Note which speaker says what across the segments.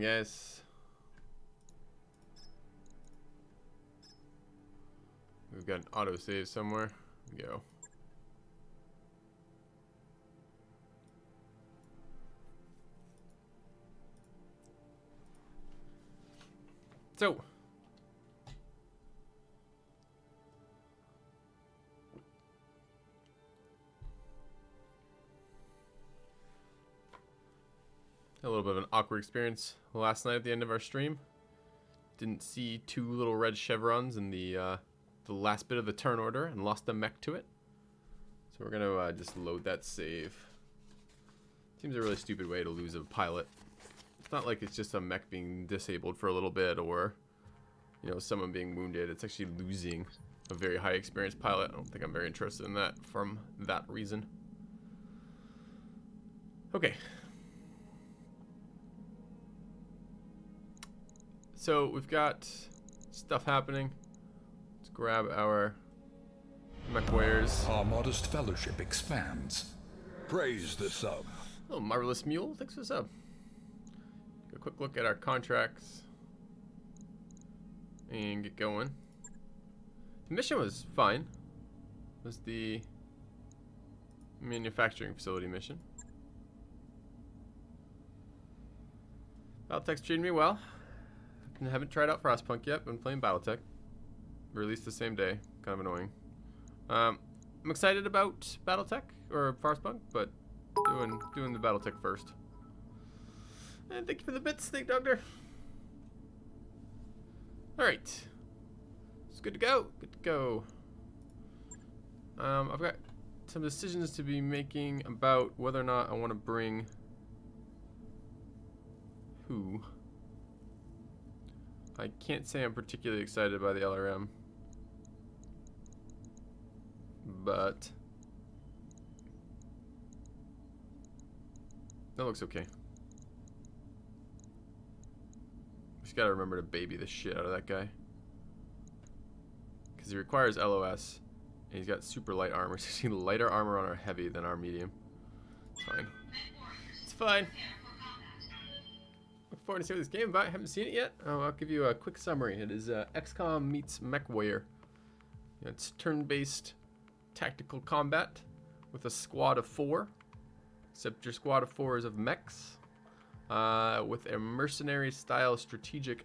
Speaker 1: Morning, guys. We've got an autosave somewhere. Go. So, a little bit of an awkward experience last night at the end of our stream. Didn't see two little red chevrons in the last bit of the turn order and lost a mech to it. So we're gonna just load that save. Seems a really stupid way to lose a pilot. It's not like it's just a mech being disabled for a little bit or, you know, someone being wounded. It's actually losing a very high experienced pilot. I don't think I'm very interested in that from that reason. Okay. So we've got stuff happening. Let's grab our mech wares.
Speaker 2: Our modest fellowship expands. Praise the sub.
Speaker 1: Oh, Marvelous Mule, thanks for the sub. A quick look at our contracts and get going. The mission was fine. It was the manufacturing facility mission. BattleTech's treating me well. I haven't tried out Frostpunk yet. Been playing BattleTech. Released the same day. Kind of annoying. I'm excited about BattleTech or Frostpunk, but doing the BattleTech first. And thank you for the bits, Snake Doctor. Alright. It's good to go. Good to go. I've got some decisions to be making about whether or not I want to bring who. I can't say I'm particularly excited by the LRM. But that looks okay. Just gotta remember to baby the shit out of that guy. Because he requires LOS. And he's got super light armor. So he's got lighter armor on our heavy than our medium. It's fine. It's fine. Look forward to seeing what this game is about. I haven't seen it yet. Oh, I'll give you a quick summary. It is XCOM meets MechWarrior. It's turn-based tactical combat with a squad of 4. Except your squad of 4 is of mechs. With a mercenary-style strategic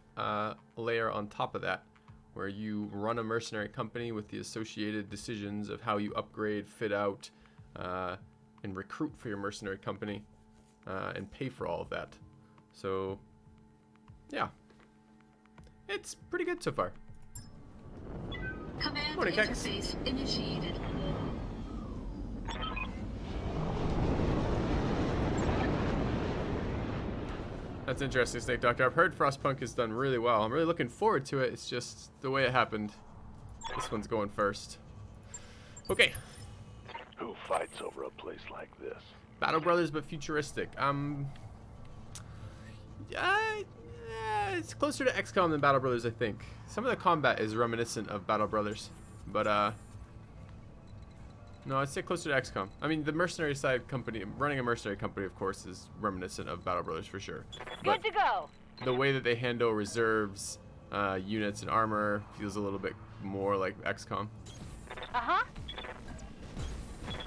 Speaker 1: layer on top of that, where you run a mercenary company with the associated decisions of how you upgrade, fit out, and recruit for your mercenary company, and pay for all of that. So, yeah. It's pretty good so far.
Speaker 3: Command
Speaker 1: Morning,
Speaker 3: interface initiated.
Speaker 1: That's interesting, Snake Doctor. I've heard Frostpunk has done really well. I'm really looking forward to it. It's just the way it happened. This one's going first. Okay.
Speaker 4: Who fights over a place like this?
Speaker 1: Battle Brothers, but futuristic. It's closer to XCOM than Battle Brothers, I think. Some of the combat is reminiscent of Battle Brothers, but no, I'd say closer to XCOM. I mean, the mercenary side company, running a mercenary company, of course, is reminiscent of Battle Brothers for sure. But
Speaker 5: Good to go.
Speaker 1: the way that they handle reserves, units, and armor feels a little bit more like XCOM.
Speaker 5: Uh-huh.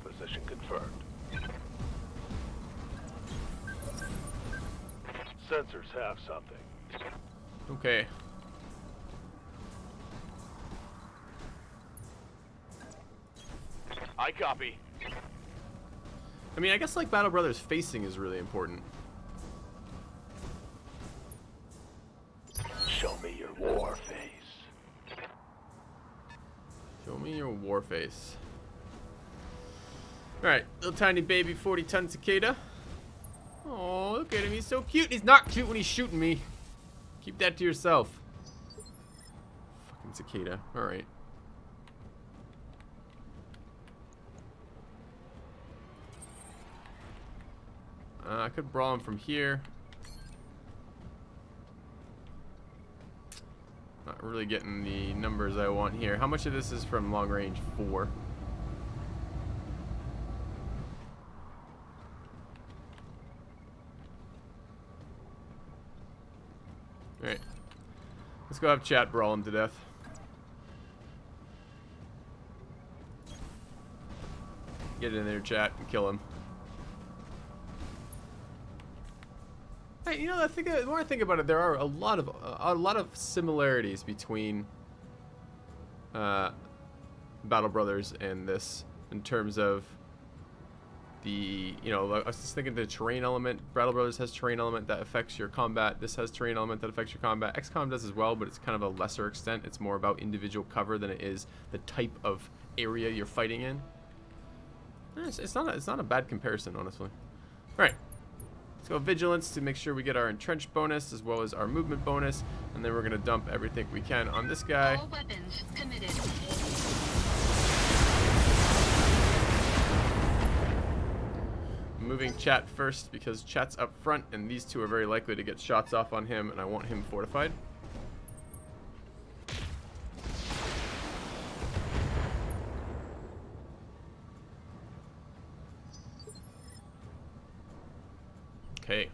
Speaker 4: Position confirmed. Sensors have something.
Speaker 1: Okay.
Speaker 4: I copy.
Speaker 1: I mean, I guess like Battle Brothers, facing is really important.
Speaker 4: Show me your war face.
Speaker 1: Show me your war face. Alright, little tiny baby 40-ton cicada. Oh, look at him, he's so cute. He's not cute when he's shooting me. Keep that to yourself. Fucking cicada. Alright. I could brawl him from here. Not really getting the numbers I want here. How much of this is from long range? 4. Alright. Let's go have chat brawl him to death. Get in there, chat, and kill him. Hey, you know, the more I think about it, there are a lot of similarities between Battle Brothers and this in terms of the, you know, I was just thinking the terrain element. Battle Brothers has terrain element that affects your combat. This has terrain element that affects your combat. XCOM does as well, but it's kind of a lesser extent. It's more about individual cover than it is the type of area you're fighting in. It's not a bad comparison, honestly. All right. Let's go vigilance to make sure we get our entrenched bonus as well as our movement bonus, and then we're gonna dump everything we can on this guy.
Speaker 3: All weapons committed.
Speaker 1: Moving chat first because chat's up front, and these two are very likely to get shots off on him, and I want him fortified. Okay.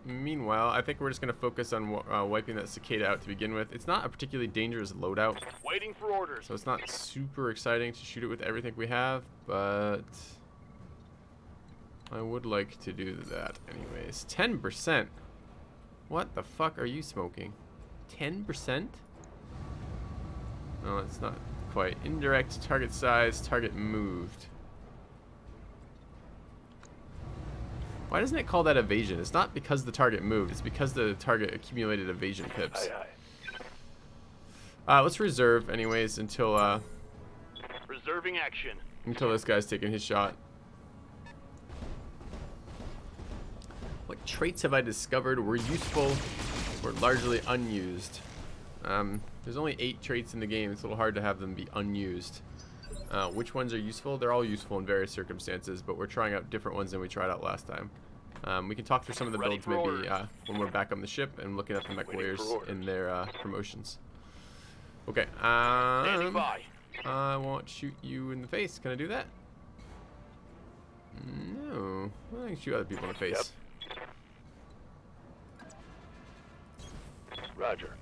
Speaker 1: Meanwhile, I think we're just going to focus on wiping that cicada out to begin with. It's not a particularly dangerous loadout.
Speaker 4: Waiting for orders.
Speaker 1: So it's not super exciting to shoot it with everything we have, but I would like to do that anyways. 10%? What the fuck are you smoking? 10%? No, it's not quite. Indirect, target size, target moved. Why doesn't it call that evasion? It's not because the target moved, it's because the target accumulated evasion pips.
Speaker 4: Aye, aye.
Speaker 1: Let's reserve anyways until
Speaker 4: Reserving action.
Speaker 1: this guy's taking his shot. What traits have I discovered were useful or largely unused? There's only 8 traits in the game. It's a little hard to have them be unused. Which ones are useful? They're all useful in various circumstances, but we're trying out different ones than we tried out last time. We can talk through some of the builds maybe when we're back on the ship and looking at the mech warriors in their promotions. Okay.
Speaker 4: Standing by.
Speaker 1: I won't shoot you in the face. Can I do that? No. I can shoot other people in the face.
Speaker 4: Roger.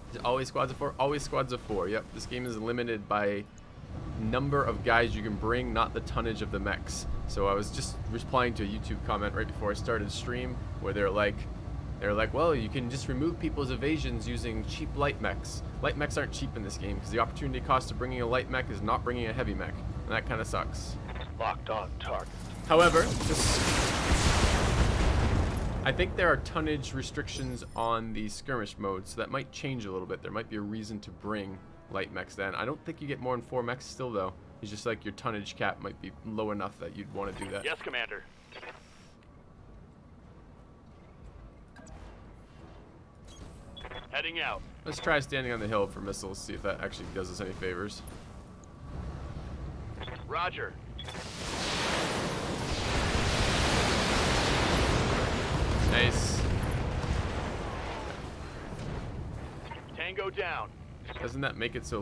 Speaker 1: Is it always squads of 4? Always squads of 4. Yep. This game is limited by number of guys you can bring, not the tonnage of the mechs. So I was just replying to a YouTube comment right before I started stream where they're like, well, you can just remove people's evasions using cheap light mechs. Light mechs aren't cheap in this game because the opportunity cost of bringing a light mech is not bringing a heavy mech, and that kind of sucks.
Speaker 4: Locked on target.
Speaker 1: However, I think there are tonnage restrictions on the skirmish mode, so that might change a little bit. There might be a reason to bring light mechs then. I don't think you get more than 4 mechs still, though. It's just like your tonnage cap might be low enough that you'd want to do that.
Speaker 4: Yes, Commander. Heading out.
Speaker 1: Let's try standing on the hill for missiles, see if that actually does us any favors.
Speaker 4: Roger.
Speaker 1: Nice.
Speaker 4: Tango down.
Speaker 1: Doesn't that make it so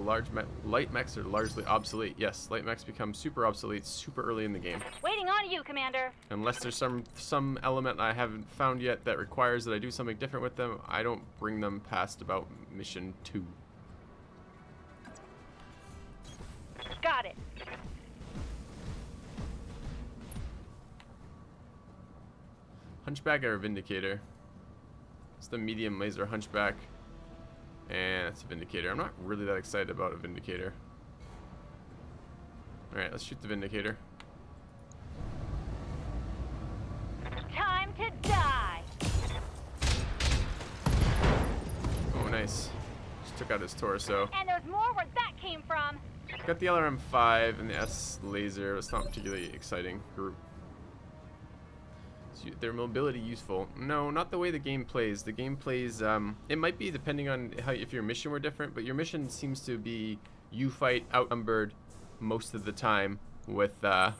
Speaker 1: light mechs are largely obsolete? Yes, light mechs become super obsolete super early in the game.
Speaker 5: Waiting on you, Commander.
Speaker 1: Unless there's some element I haven't found yet that requires that I do something different with them, I don't bring them past about mission 2.
Speaker 5: Got it.
Speaker 1: Hunchback or Vindicator? It's the medium laser Hunchback. And it's a Vindicator. I'm not really that excited about a Vindicator. Alright, let's shoot the Vindicator.
Speaker 5: Time to die.
Speaker 1: Oh, nice. Just took out his torso.
Speaker 5: And there's more where that came from.
Speaker 1: Got the LRM-5 and the S laser. It's not particularly exciting group. Is their mobility useful? No, not the way the game plays. The game plays, it might be depending on how, if your mission were different, but your mission seems to be you fight outnumbered most of the time with a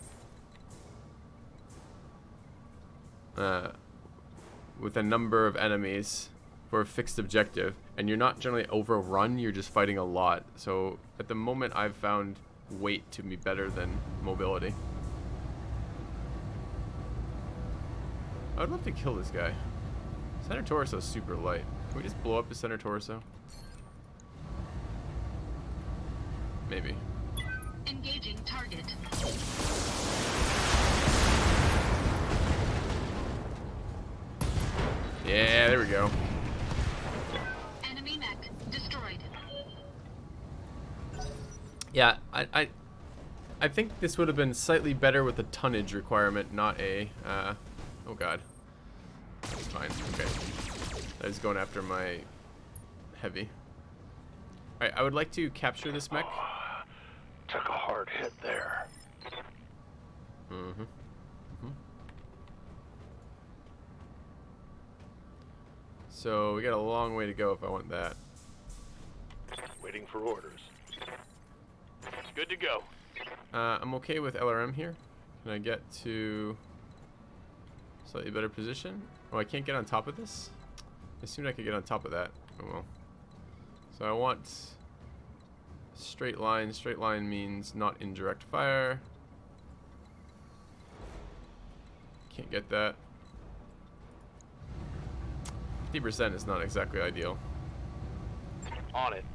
Speaker 1: number of enemies for a fixed objective, and you're not generally overrun, you're just fighting a lot. So at the moment I've found weight to be better than mobility. I'd love to kill this guy. Center torso is super light. Can we just blow up the center torso? Maybe.
Speaker 3: Engaging target.
Speaker 1: Yeah, there we go.
Speaker 3: Enemy mech destroyed.
Speaker 1: Yeah, I think this would have been slightly better with a tonnage requirement, not a, oh god. That's fine, okay. I was going after my heavy. Alright, I would like to capture this mech.
Speaker 4: Took a hard hit there.
Speaker 1: So we got a long way to go if I want that.
Speaker 4: Waiting for orders. Good to go.
Speaker 1: I'm okay with LRM here. Can I get to slightly better position? Oh, I can't get on top of this? I assumed I could get on top of that. Oh well. So I want straight line. Straight line means not in direct fire. Can't get that. 50% is not exactly ideal.
Speaker 4: On it.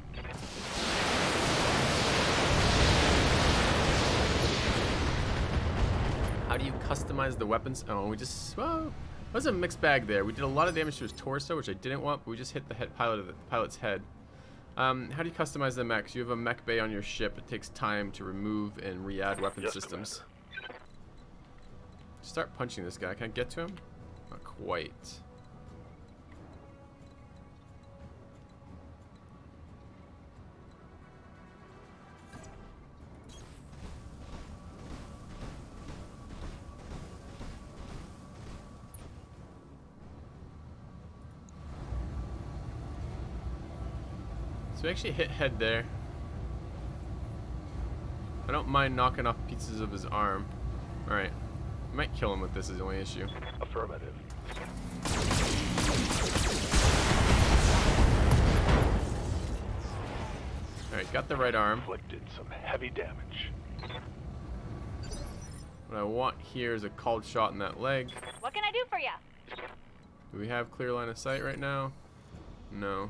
Speaker 1: How do you customize the weapons? Oh, we just, well, it was a mixed bag there. We did a lot of damage to his torso, which I didn't want, but we just hit the pilot's head. How do you customize the mechs? You have a mech bay on your ship. It takes time to remove and re-add weapon systems. Start punching this guy. Can I get to him? Not quite. So we actually hit head there. I don't mind knocking off pieces of his arm. Alright. I might kill him with this is the only issue.
Speaker 4: Affirmative.
Speaker 1: Alright, got the right arm.
Speaker 4: Inflicted some heavy damage.
Speaker 1: What I want here is a called shot in that leg.
Speaker 5: What can I do for you?
Speaker 1: Do we have clear line of sight right now? No.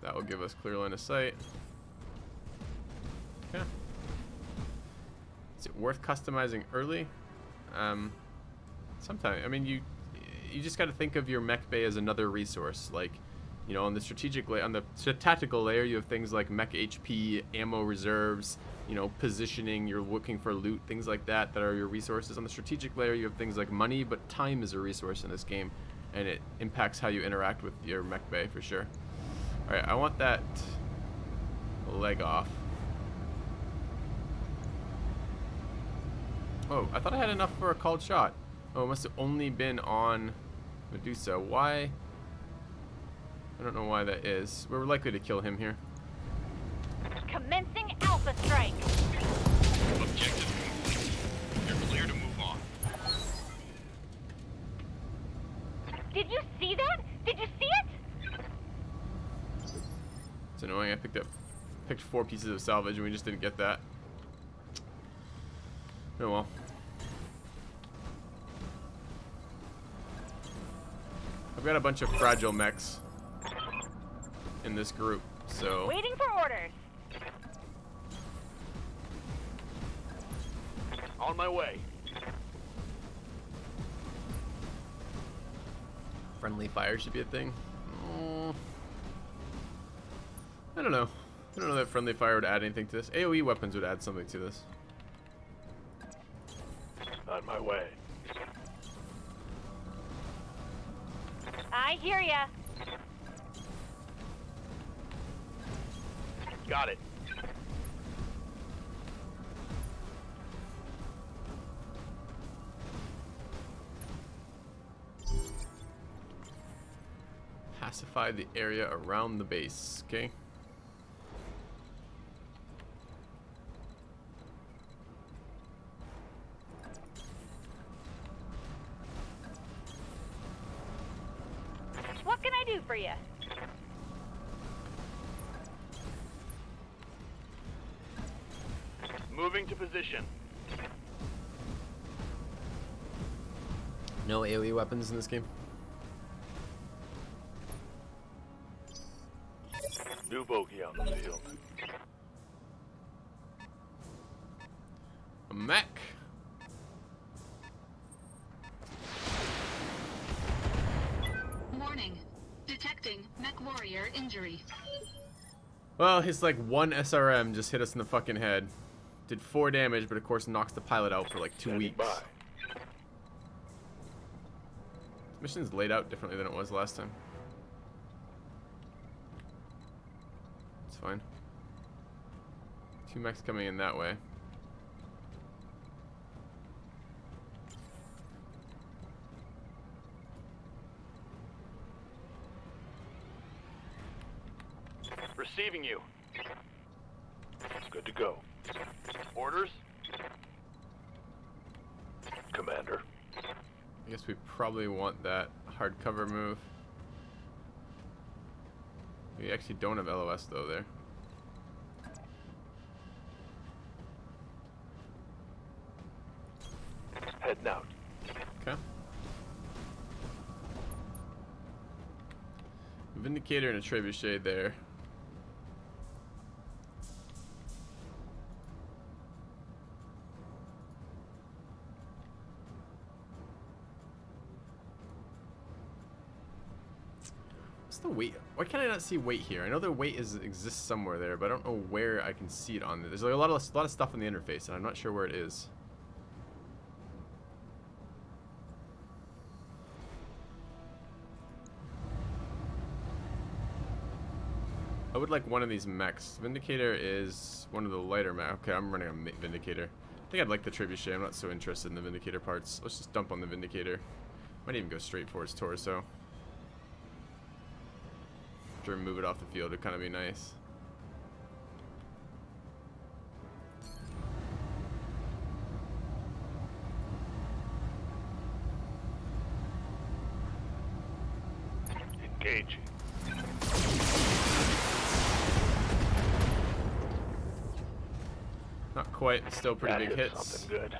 Speaker 1: That will give us clear line of sight. Okay. Is it worth customizing early? Sometimes. I mean, you just got to think of your mech bay as another resource. Like, you know, on the strategic layer, on the tactical layer, you have things like mech HP, ammo reserves, you know, positioning. You're looking for loot, things like that. That are your resources. On the strategic layer, you have things like money, but time is a resource in this game, and it impacts how you interact with your mech bay for sure. All right, I want that leg off. Oh, I thought I had enough for a called shot. Oh, it must have only been on Medusa. Why? I don't know why that is. We're likely to kill him here.
Speaker 5: Commencing Alpha Strike.
Speaker 6: Objective complete. You're clear to move on.
Speaker 5: Did you see that? Did you see it?
Speaker 1: It's annoying. I picked 4 pieces of salvage and we just didn't get that. Oh well. I've got a bunch of fragile mechs in this group, so.
Speaker 5: Waiting for orders.
Speaker 4: On my way.
Speaker 1: Friendly fire should be a thing. I don't know. I don't know that friendly fire would add anything to this. AoE weapons would add something to this.
Speaker 4: On my way.
Speaker 5: I hear ya.
Speaker 4: Got it.
Speaker 1: Pacify the area around the base, okay?
Speaker 5: What can I do for you?
Speaker 4: Moving to position.
Speaker 1: No AoE weapons in this game.
Speaker 4: New bogey on the field.
Speaker 1: A mech.
Speaker 3: Warning. Detecting mech warrior injury.
Speaker 1: Well, his like one SRM just hit us in the fucking head. Did 4 damage, but of course knocks the pilot out for like 2
Speaker 4: Standing
Speaker 1: weeks.
Speaker 4: by.
Speaker 1: This mission's laid out differently than it was last time. It's fine. 2 mechs coming in that way.
Speaker 4: Receiving you. Good to go. Orders? Commander.
Speaker 1: I guess we probably want that hardcover move. We actually don't have LOS though there.
Speaker 4: Heading out.
Speaker 1: Okay. Vindicator and a trebuchet there. What's the weight? Why can I not see weight here? I know the weight exists somewhere there, but I don't know where I can see it on there. There's like a lot of stuff in the interface, and I'm not sure where it is. I would like one of these mechs. Vindicator is one of the lighter mechs. Okay, I'm running a Vindicator. I think I'd like the trebuchet. I'm not so interested in the Vindicator parts. Let's just dump on the Vindicator. Might even go straight for its torso. To remove it off the field would kind of be nice.
Speaker 4: Engaging.
Speaker 1: Not quite. Still pretty
Speaker 4: That
Speaker 1: big
Speaker 4: hit
Speaker 1: hits.
Speaker 4: Something good.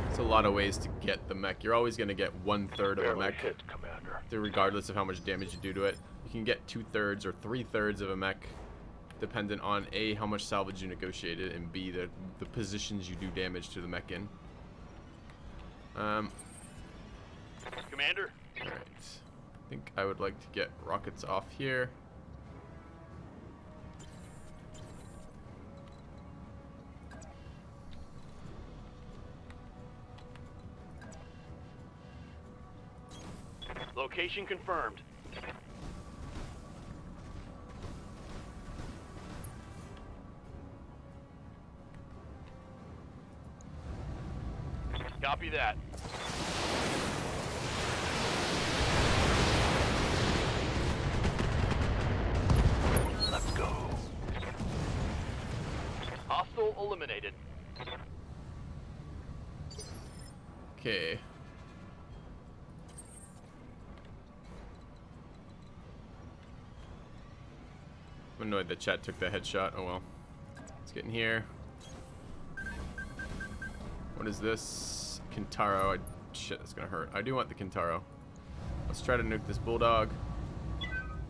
Speaker 1: It's a lot of ways to get the mech. You're always going to get 1/3 of a
Speaker 4: Barely
Speaker 1: mech,
Speaker 4: hit, Commander.
Speaker 1: regardless of how much damage you do to it. You can get 2/3 or 3/3 of a mech, dependent on A, how much salvage you negotiated, and B, the positions you do damage to the mech in.
Speaker 4: Commander?
Speaker 1: Alright. I think I would like to get rockets off here.
Speaker 4: Location confirmed. Copy that. Let's go. Hostile eliminated.
Speaker 1: Okay. I'm annoyed that chat took the headshot. Oh well. Let's get in here. What is this? Kintaro. Shit, that's gonna hurt. I do want the Kintaro. Let's try to nuke this bulldog.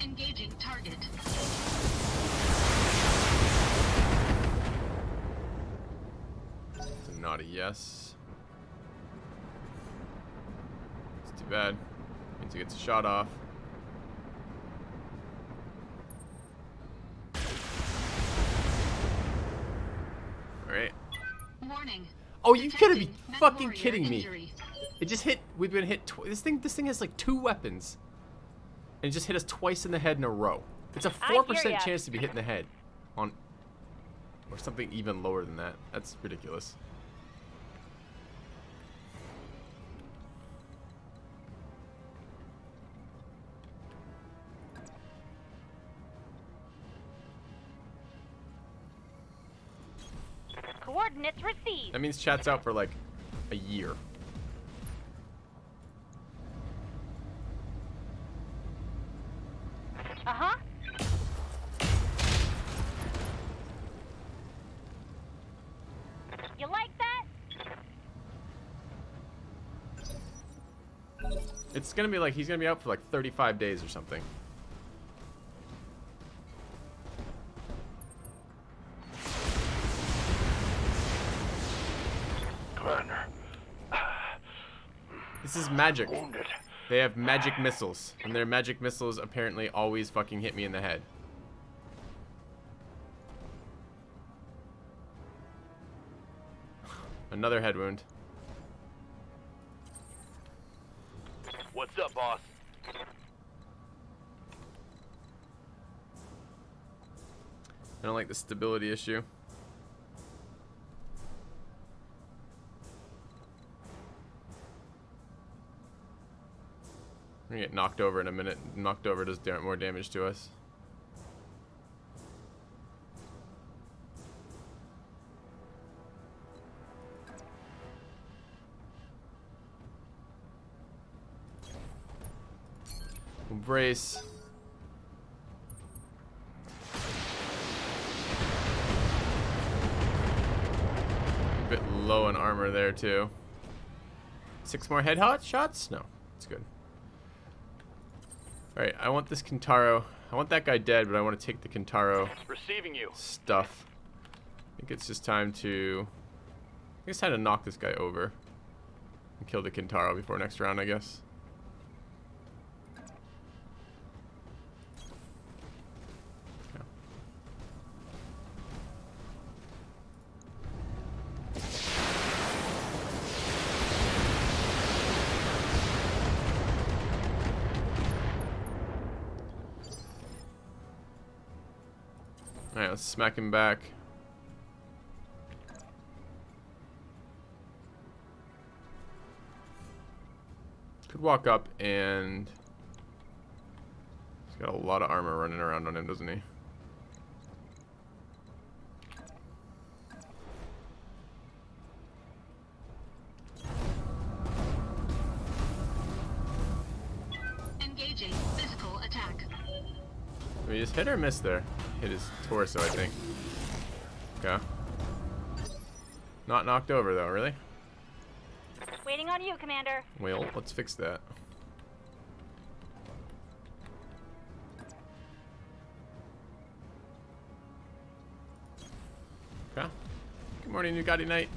Speaker 3: Engaging target.
Speaker 1: It's not a yes. It's too bad. Means he gets a shot off. Alright.
Speaker 3: Warning.
Speaker 1: Oh, you gotta be
Speaker 3: Detecting mech
Speaker 1: fucking
Speaker 3: warrior
Speaker 1: kidding me.
Speaker 3: injury.
Speaker 1: It just hit. We've been hit. This thing has like 2 weapons, and it just hit us twice in the head in a row. It's a
Speaker 5: I hear
Speaker 1: 4%
Speaker 5: ya.
Speaker 1: chance to be hit in the head, on, or something even lower than that. That's ridiculous.
Speaker 5: Coordinates received.
Speaker 1: That means chat's out for like a year.
Speaker 5: Uh-huh.
Speaker 1: It's gonna be like he's gonna be out for like 35 days or something.
Speaker 4: Commander.
Speaker 1: This is magic.
Speaker 4: Wounded.
Speaker 1: They have magic missiles, and their magic missiles apparently always fucking hit me in the head. Another head wound.
Speaker 4: What's up, boss?
Speaker 1: I don't like the stability issue. We're gonna get knocked over in a minute. Knocked over does more damage to us. Brace. A bit low on armor there too. 6 more head hot shots? No, it's good. Alright, I want this Kintaro. I want that guy dead, but I want to take the Kintaro
Speaker 4: Receiving you.
Speaker 1: stuff. I think it's just time to... I think it's time to knock this guy over. And kill the Kintaro before next round, I guess. Alright, let's smack him back. Could walk up and... He's got a lot of armor running around on him, doesn't he?
Speaker 3: Engaging physical attack.
Speaker 1: Did we just hit or miss there? Hit his torso, I think. Okay. Not knocked over though, really?
Speaker 5: Waiting on you, Commander.
Speaker 1: Well, let's fix that. Okay. Good morning, Nugatti Knight.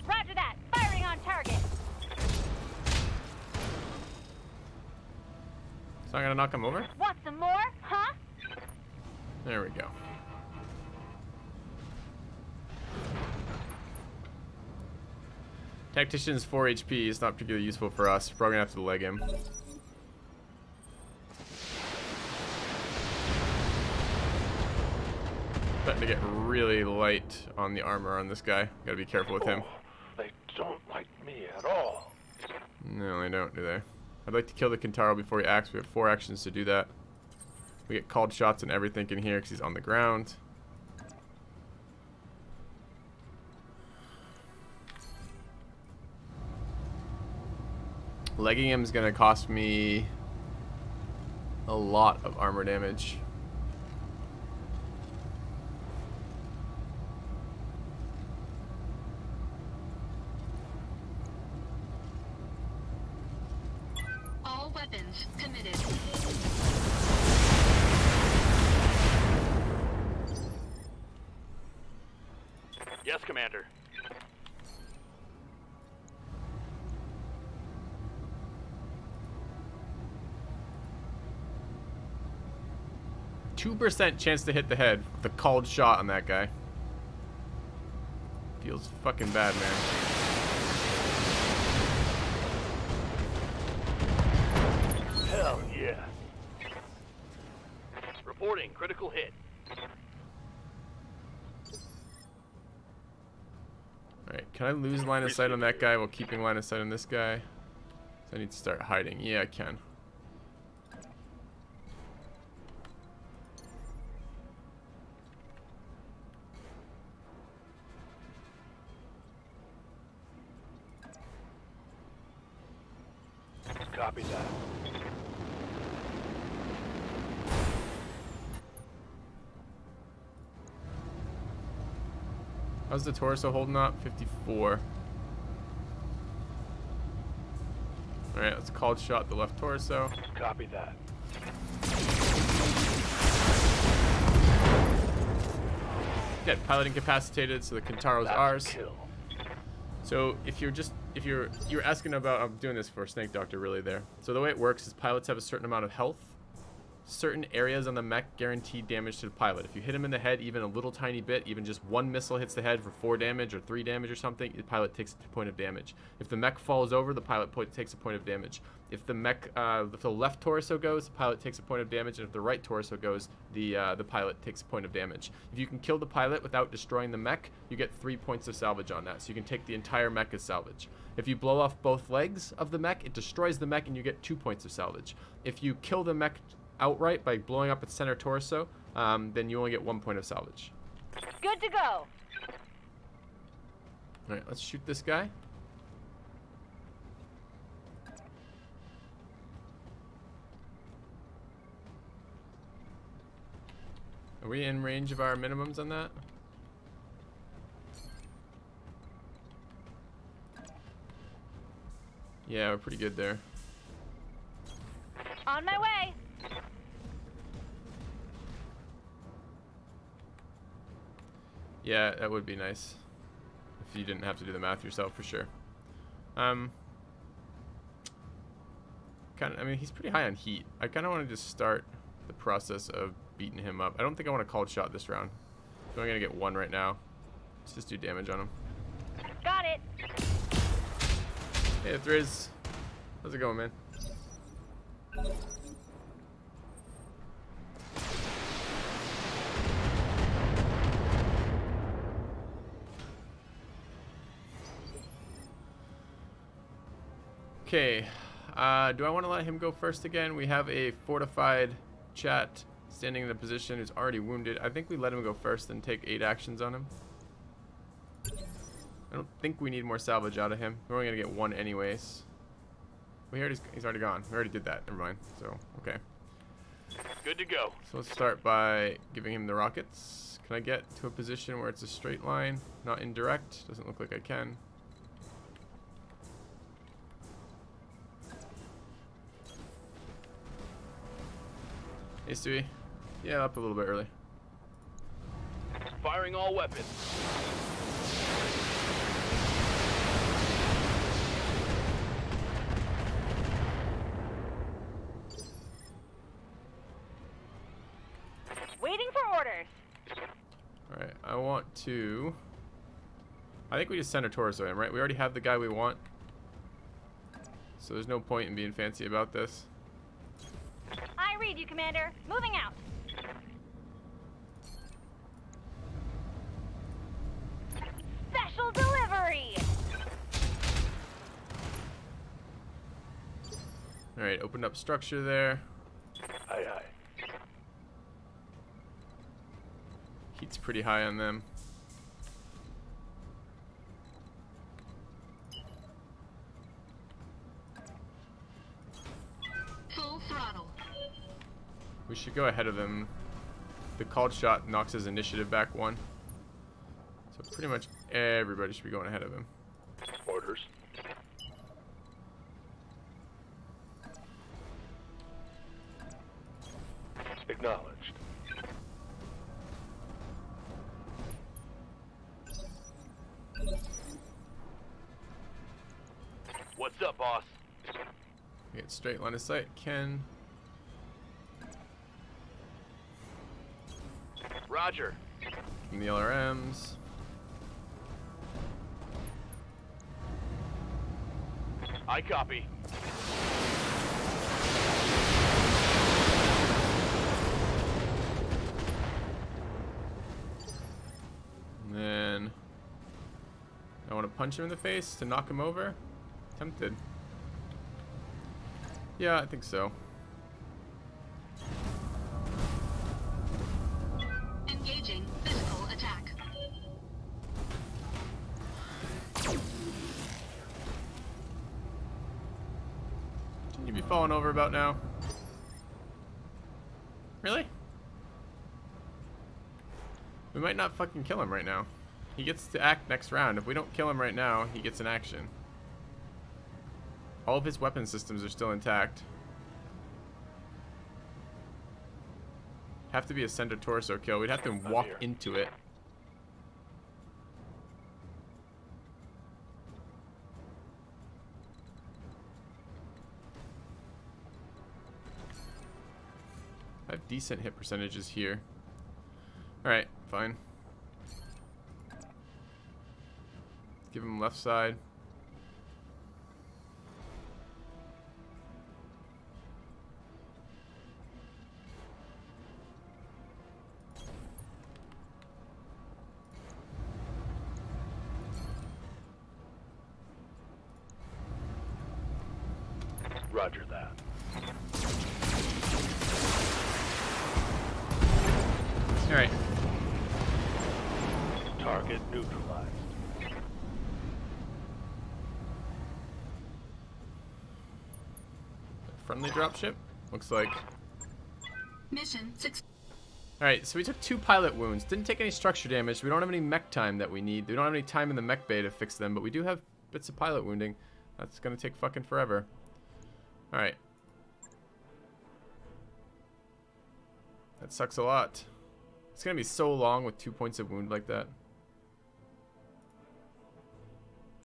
Speaker 5: Roger that. Firing on target.
Speaker 1: It's not gonna knock him over?
Speaker 5: Want some more? Huh?
Speaker 1: There we go. Tactician's 4 HP is not particularly useful for us. We're probably gonna have to leg him. Starting to get really light on the armor on this guy. Gotta be careful with him.
Speaker 4: They don't like me at all.
Speaker 1: No, they don't, do they? I'd like to kill the Kintaro before he acts. We have 4 actions to do that. We get called shots and everything in here because he's on the ground. Legging him is going to cost me a lot of armor damage.
Speaker 3: All weapons committed.
Speaker 4: Yes, Commander.
Speaker 1: 2% chance to hit the head with a called shot on that guy. Feels fucking bad, man.
Speaker 4: Hell yeah. Reporting critical hit.
Speaker 1: Alright, can I lose line of sight on that guy while keeping line of sight on this guy? So I need to start hiding. Yeah, I can.
Speaker 4: Copy that.
Speaker 1: How's the torso holding up? 54. Alright, let's cold shot the left torso.
Speaker 4: Copy that.
Speaker 1: Dead. Pilot incapacitated, so the Kintaro's
Speaker 4: That's
Speaker 1: ours.
Speaker 4: a kill.
Speaker 1: So if you're asking about, I'm doing this for Snake Doctor really there. So the way it works is pilots have a certain amount of health. Certain areas on the mech guarantee damage to the pilot. If you hit him in the head even a little tiny bit, even just one missile hits the head for 4 damage or 3 damage or something, the pilot takes a point of damage. If the mech falls over, the pilot takes a point of damage. If the mech, if the left torso goes, the pilot takes a point of damage, and if the right torso goes, the pilot takes a point of damage. If you can kill the pilot without destroying the mech, you get 3 points of salvage on that, so you can take the entire mech as salvage. If you blow off both legs of the mech, it destroys the mech, and you get 2 points of salvage. If you kill the mech outright by blowing up its center torso, then you only get 1 point of salvage.
Speaker 5: Good to go.
Speaker 1: Alright, let's shoot this guy. Are we in range of our minimums on that? Yeah, we're pretty good there.
Speaker 5: On my way.
Speaker 1: Yeah, that would be nice if you didn't have to do the math yourself, for sure. I mean, he's pretty high on heat. I kind of want to just start the process of beating him up. I don't think I want to cold shot this round. So I'm gonna get 1 right now. Let's just do damage on him.
Speaker 5: Got it.
Speaker 1: Hey, Thriz. How's it going, man? Okay, do I want to let him go first again? We have a fortified chat standing in the position who's already wounded. I think we let him go first and take 8 actions on him. I don't think we need more salvage out of him. We're only going to get 1 anyways. He's already gone. We already did that. Never mind. So, okay.
Speaker 4: Good to go.
Speaker 1: So let's start by giving him the rockets. Can I get to a position where it's a straight line, not indirect? Doesn't look like I can. Hey, Stewie. Yeah, up a little bit early.
Speaker 4: Firing all weapons.
Speaker 5: Waiting for orders.
Speaker 1: Alright, I think we just center torso him, right? We already have the guy we want. So there's no point in being fancy about this.
Speaker 5: I read you, Commander. Moving out. Special delivery.
Speaker 1: Alright, opened up structure there.
Speaker 4: Aye, aye.
Speaker 1: Heat's pretty high on them.
Speaker 3: Full throttle.
Speaker 1: We should go ahead of him. The called shot knocks his initiative back 1. So pretty much everybody should be going ahead of him.
Speaker 4: Orders. Acknowledged. What's up, boss?
Speaker 1: We get straight line of sight. Ken.
Speaker 4: Roger.
Speaker 1: From the LRMs.
Speaker 4: I copy.
Speaker 1: And then I want to punch him in the face to knock him over. Tempted. Yeah, I think so.
Speaker 3: Engaging physical attack.
Speaker 1: Shouldn't you be falling over about now? Really? We might not fucking kill him right now. He gets to act next round. If we don't kill him right now, he gets an action. All of his weapon systems are still intact. Have to be a center torso kill. We'd have to walk into it. I have decent hit percentages here. Alright, fine. Give him left side.
Speaker 4: Roger that.
Speaker 1: Alright.
Speaker 4: Target neutralized.
Speaker 1: Friendly dropship? Looks like.
Speaker 3: Mission 6.
Speaker 1: Alright, so we took 2 pilot wounds. Didn't take any structure damage. We don't have any mech time that we need. We don't have any time in the mech bay to fix them, but we do have bits of pilot wounding. That's gonna take fucking forever. Alright. That sucks a lot. It's gonna be so long with 2 points of wound like that.